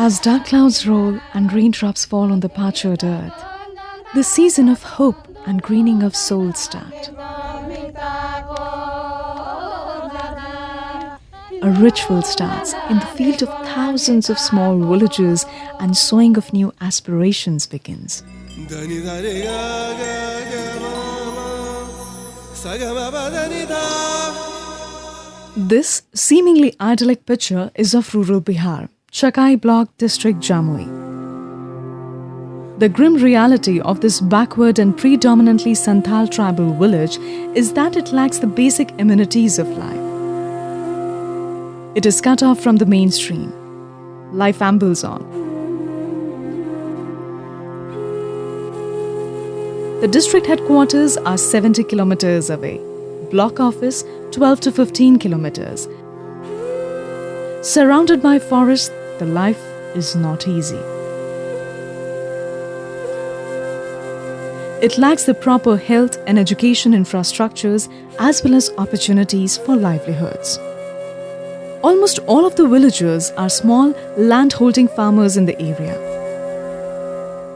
As dark clouds roll and raindrops fall on the parched earth, the season of hope and greening of souls start. A ritual starts in the field of thousands of small villages, and sowing of new aspirations begins. This seemingly idyllic picture is of rural Bihar, Chakai Block District, Jamui. The grim reality of this backward and predominantly Santhal tribal village is that it lacks the basic amenities of life. It is cut off from the mainstream. Life ambles on. The district headquarters are 70 kilometers away. Block office 12 to 15 kilometers. Surrounded by forests, the life is not easy. It lacks the proper health and education infrastructures as well as opportunities for livelihoods. Almost all of the villagers are small land-holding farmers in the area.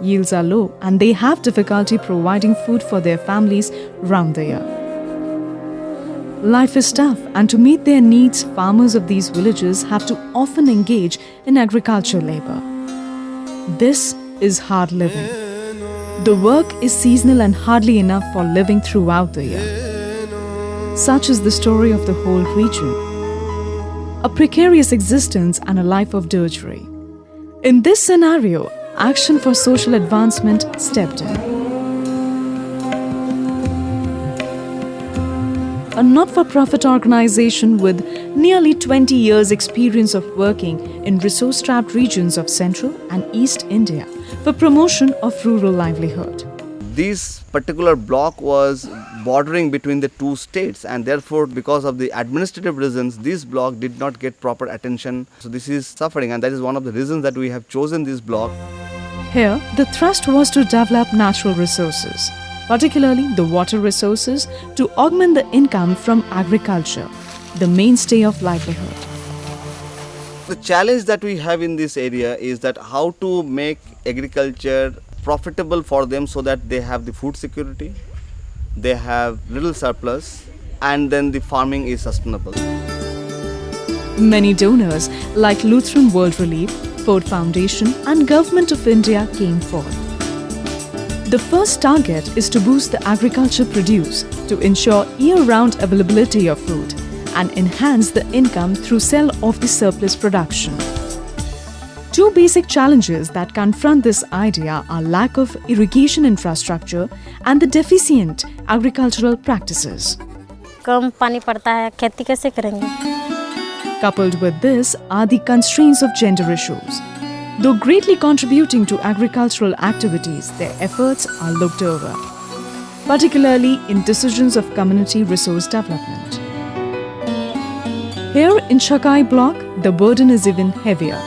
Yields are low and they have difficulty providing food for their families round the year. Life is tough, and to meet their needs, farmers of these villages have to often engage in agricultural labor. This is hard living. The work is seasonal and hardly enough for living throughout the year. Such is the story of the whole region. A precarious existence and a life of drudgery. In this scenario, Action for Social Advancement stepped in. A not-for-profit organization with nearly 20 years' experience of working in resource-strapped regions of Central and East India for promotion of rural livelihood. This particular block was bordering between the two states, and therefore because of the administrative reasons this block did not get proper attention. So this is suffering, and that is one of the reasons that we have chosen this block. Here the thrust was to develop natural resources, particularly the water resources, to augment the income from agriculture, the mainstay of livelihood. The challenge that we have in this area is that how to make agriculture profitable for them so that they have the food security, they have little surplus, and then the farming is sustainable. Many donors like Lutheran World Relief, Ford Foundation and Government of India came forth. The first target is to boost the agriculture produce to ensure year-round availability of food and enhance the income through sale of the surplus production. Two basic challenges that confront this idea are lack of irrigation infrastructure and the deficient agricultural practices. कम पानी पड़ता है, खेती कैसे करेंगे? Coupled with this are the constraints of gender issues. Though greatly contributing to agricultural activities, their efforts are looked over, particularly in decisions of community resource development. Here in Chakai Block, the burden is even heavier,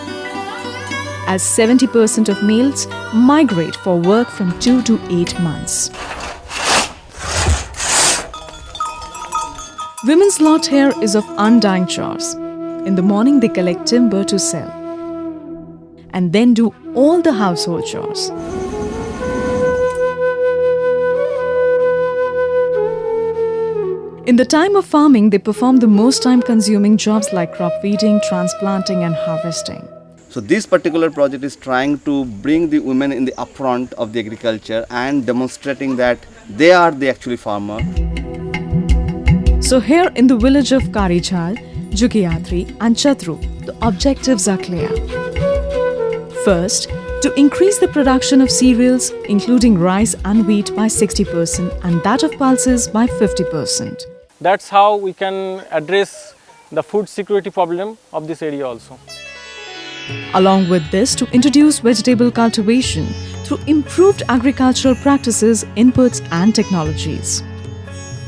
as 70% of males migrate for work from 2 to 8 months. Women's lot here is of undying chores. In the morning, they collect timber to sell and then do all the household chores. In the time of farming, they perform the most time-consuming jobs like crop feeding, transplanting and harvesting. So this particular project is trying to bring the women in the upfront of the agriculture and demonstrating that they are the actually farmer. So here in the village of Karijhal, Jugiyatri and Chatru, the objectives are clear. First, to increase the production of cereals, including rice and wheat, by 60% and that of pulses by 50%. That's how we can address the food security problem of this area also. Along with this, to introduce vegetable cultivation through improved agricultural practices, inputs and technologies.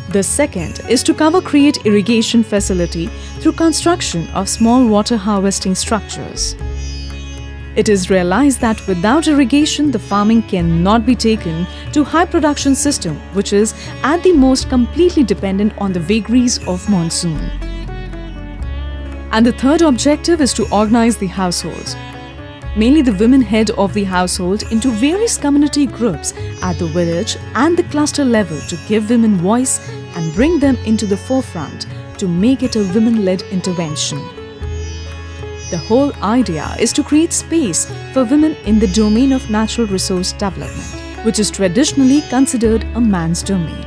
The second is to create irrigation facility through construction of small water harvesting structures. It is realized that without irrigation, the farming cannot be taken to high production system, which is at the most completely dependent on the vagaries of monsoon. And the third objective is to organize the households. mainly the women head of the household, into various community groups at the village and the cluster level to give women voice and bring them into the forefront to make it a women-led intervention. The whole idea is to create space for women in the domain of natural resource development, which is traditionally considered a man's domain.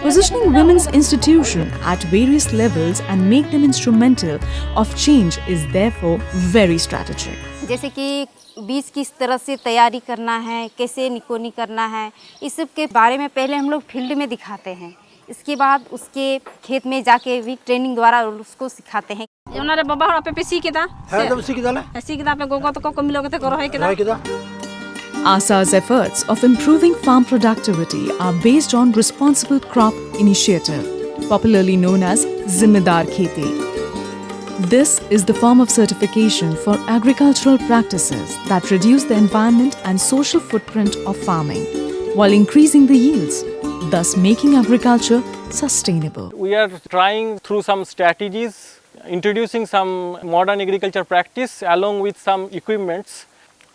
Positioning women's institution at various levels and make them instrumental of change is therefore very strategic. जैसे कि बीज किस तरह से तैयारी करना है, कैसे निकोनी करना है, इस सब के बारे में पहले हम लोग फील्ड में दिखाते हैं। इसके बाद उसके खेत में जाके भी ट्रेनिंग द्वारा उसको सिखाते हैं। उन्होंने बाबा और पे सीखा है तो सीखा ना सीखा पे गोगो तो को मिलोगे तो करो है किदा ASA's efforts of improving farm productivity are based on Responsible Crop Initiative, popularly known as Zimmedar Kheti. This is the form of certification for agricultural practices that reduce the environment and social footprint of farming while increasing the yields, thus making agriculture sustainable. We are trying through some strategies, introducing some modern agriculture practice along with some equipments.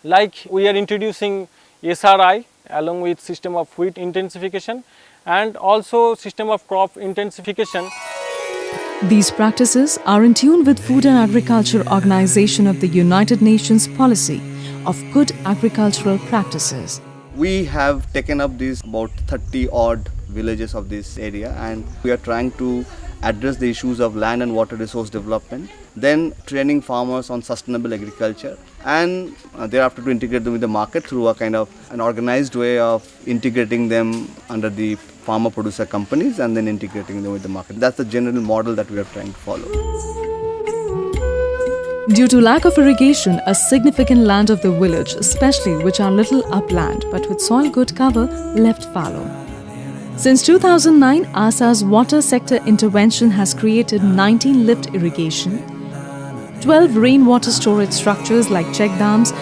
Like we are introducing SRI along with system of wheat intensification and also system of crop intensification. These practices are in tune with Food and Agriculture Organization of the United Nations policy of good agricultural practices. We have taken up these about 30 odd villages of this area, and we are trying to address the issues of land and water resource development, then training farmers on sustainable agriculture, and thereafter to integrate them with the market through a kind of an organized way of integrating them under the farmer producer companies and then integrating them with the market. That's the general model that we are trying to follow. Due to lack of irrigation, a significant land of the village, especially which are little upland but with soil good cover, left fallow. Since 2009, ASA's water sector intervention has created 19 lift irrigation, 12 rainwater storage structures like check dams,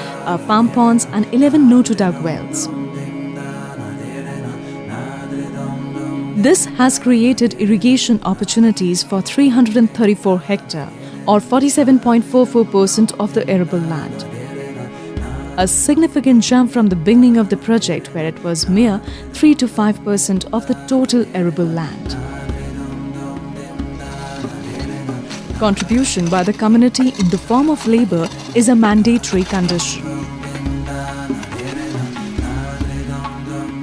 farm ponds and 11 no-to-dug wells. This has created irrigation opportunities for 334 hectare or 47.44% of the arable land. A significant jump from the beginning of the project where it was mere 3 to 5% of the total arable land. Contribution by the community in the form of labour is a mandatory condition.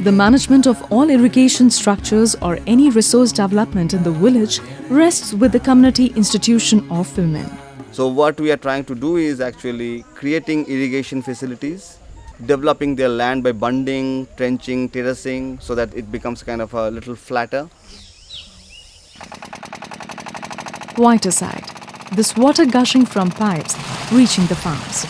The management of all irrigation structures or any resource development in the village rests with the community institution of women. So what we are trying to do is actually creating irrigation facilities, developing their land by bunding, trenching, terracing, so that it becomes kind of a little flatter. Quite aside, this water gushing from pipes reaching the farms.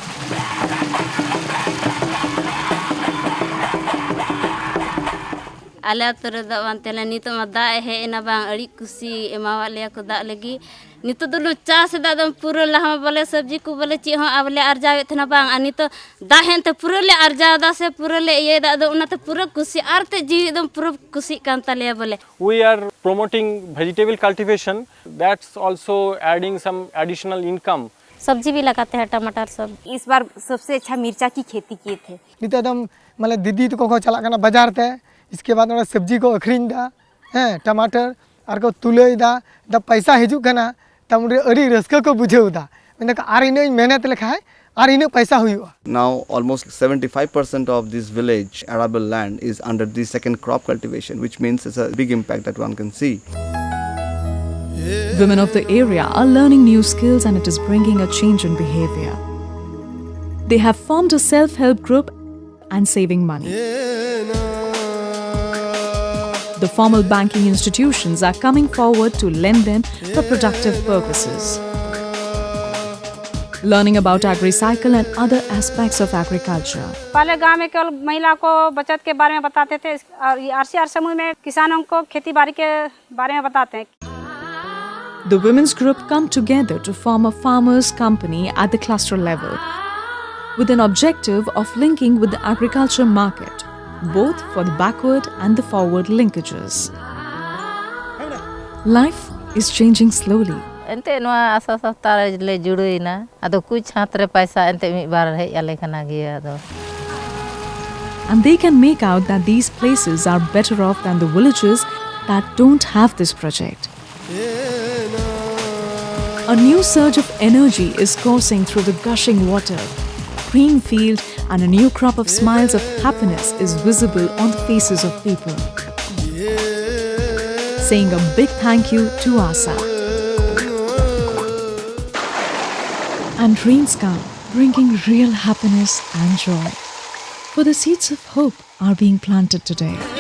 आला तर दावान तेला नितो मा दा हे एना बांग अड़ी कुसी एमावा ले को दा लगी नितो दुलु चास दादम पुरो लहा बोले सब्जी को बोले ची हो आवले अर्जावे थना बांग अनि तो दा हेन ते पुरो ले अर्जा दा से पुरो ले ये दा दो उना तो पुरो कुसी आरते जी एकदम पुरो कुसी कांता ले बोले. We are promoting vegetable cultivation, that's also adding some additional income. सब्जी भी लगाते हैं, टमाटर सब. इस बार सबसे अच्छा मिर्चा की खेती किए थे. नितो दम मतलब दीदी तो को चला करना बाजार ते इसके बाद में सब्जी को अखरीन दा हैं टमाटर और को तुले दा द पैसा हिजू कना तमरे अड़ी रस्क को बुझेउ दा मैंने आर इन मेहनत लेखा है आर इन पैसा हुआ. Now almost 75% of this village arable land is under the second crop cultivation, which means it's a big impact that one can see. Women of the area are learning new skills and it is bringing a change in behavior. They have formed a self-help group and saving money. The formal banking institutions are coming forward to lend them for productive purposes. Learning about AgriCycle and other aspects of agriculture. पहले गांव में केवल महिला को बचत के बारे में बताते थे और आरसीआर समूह में किसानों को खेती-बाड़ी के बारे में बताते हैं. The women's group come together to form a farmers' company at the cluster level with an objective of linking with the agriculture market, both for the backward and the forward linkages. Life is changing slowly ente noa asa safta le juduina ado kuch hatre paisa ente mi bar hej ale kana gia ado. And they can make out that these places are better off than the villages that don't have this project. A new surge of energy is coursing through the gushing water. Green field and a new crop of smiles of happiness is visible on the faces of people. Saying a big thank you to ASA. And rains come, bringing real happiness and joy. For the seeds of hope are being planted today.